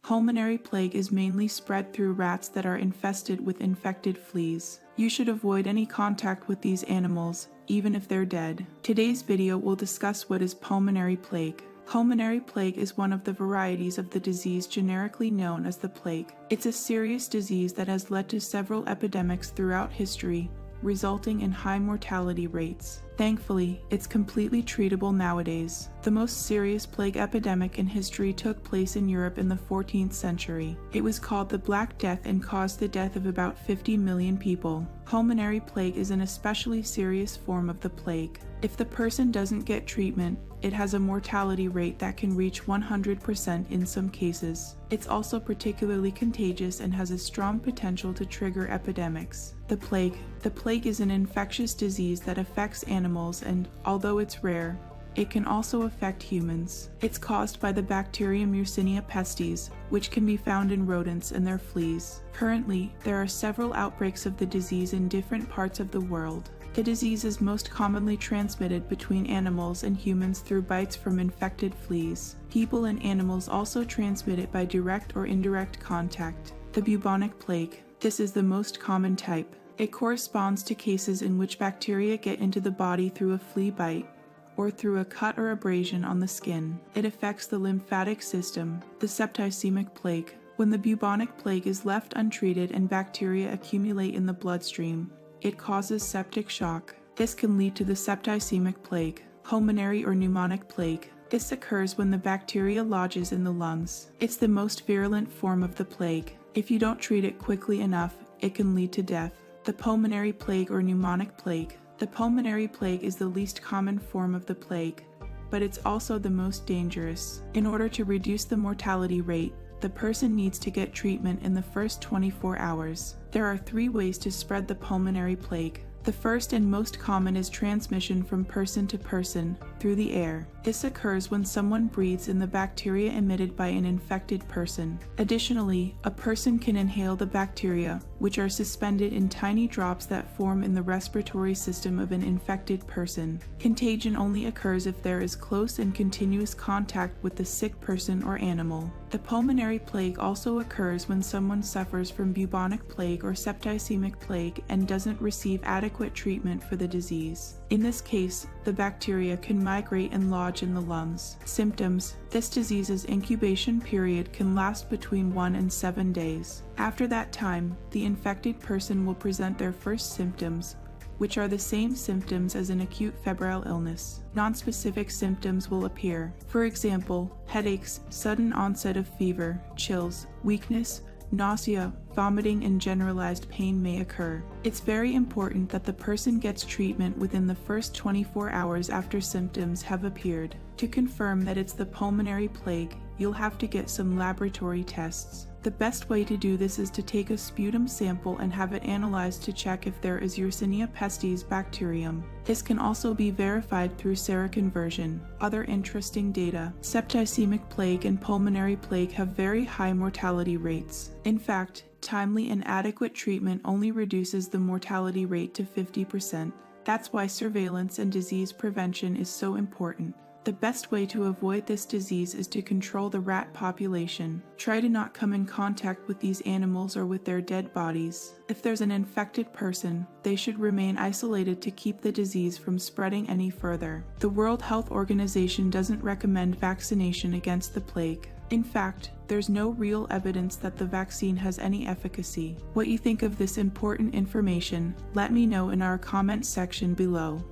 Pulmonary plague is mainly spread through rats that are infested with infected fleas. You should avoid any contact with these animals, even if they're dead. Today's video will discuss what is pulmonary plague. Pulmonary plague is one of the varieties of the disease generically known as the plague. It's a serious disease that has led to several epidemics throughout history, resulting in high mortality rates. Thankfully, it's completely treatable nowadays. The most serious plague epidemic in history took place in Europe in the 14th century. It was called the Black Death and caused the death of about 50 million people. Pulmonary plague is an especially serious form of the plague. If the person doesn't get treatment, it has a mortality rate that can reach 100% in some cases. It's also particularly contagious and has a strong potential to trigger epidemics. The plague is an infectious disease that affects animals and, although it's rare, it can also affect humans. It's caused by the bacterium Yersinia pestis, which can be found in rodents and their fleas. Currently, there are several outbreaks of the disease in different parts of the world. The disease is most commonly transmitted between animals and humans through bites from infected fleas. People and animals also transmit it by direct or indirect contact. The bubonic plague. This is the most common type. It corresponds to cases in which bacteria get into the body through a flea bite or through a cut or abrasion on the skin. It affects the lymphatic system. The septicemic plague. When the bubonic plague is left untreated and bacteria accumulate in the bloodstream, it causes septic shock. This can lead to the septicemic plague. Pulmonary or pneumonic plague. This occurs when the bacteria lodges in the lungs. It's the most virulent form of the plague. If you don't treat it quickly enough, it can lead to death. The pulmonary plague or pneumonic plague. The pulmonary plague is the least common form of the plague, but it's also the most dangerous. In order to reduce the mortality rate, the person needs to get treatment in the first 24 hours. There are 3 ways to spread the pulmonary plague. The first and most common is transmission from person to person, through the air. This occurs when someone breathes in the bacteria emitted by an infected person. Additionally, a person can inhale the bacteria, which are suspended in tiny drops that form in the respiratory system of an infected person. Contagion only occurs if there is close and continuous contact with the sick person or animal. The pulmonary plague also occurs when someone suffers from bubonic plague or septicemic plague and doesn't receive adequate treatment for the disease. In this case, the bacteria can migrate and lodge in the lungs. Symptoms. This disease's incubation period can last between 1 and 7 days. After that time, the infected person will present their first symptoms, which are the same symptoms as an acute febrile illness. Nonspecific symptoms will appear. For example, headaches, sudden onset of fever, chills, weakness, nausea, vomiting, and generalized pain may occur. It's very important that the person gets treatment within the first 24 hours after symptoms have appeared. To confirm that it's the pulmonary plague, you'll have to get some laboratory tests. The best way to do this is to take a sputum sample and have it analyzed to check if there is Yersinia pestis bacterium. This can also be verified through seroconversion. Other interesting data. Septicemic plague and pulmonary plague have very high mortality rates. In fact, timely and adequate treatment only reduces the mortality rate to 50%. That's why surveillance and disease prevention is so important. The best way to avoid this disease is to control the rat population. Try to not come in contact with these animals or with their dead bodies. If there's an infected person, they should remain isolated to keep the disease from spreading any further. The World Health Organization doesn't recommend vaccination against the plague. In fact, there's no real evidence that the vaccine has any efficacy. What you think of this important information, let me know in our comment section below.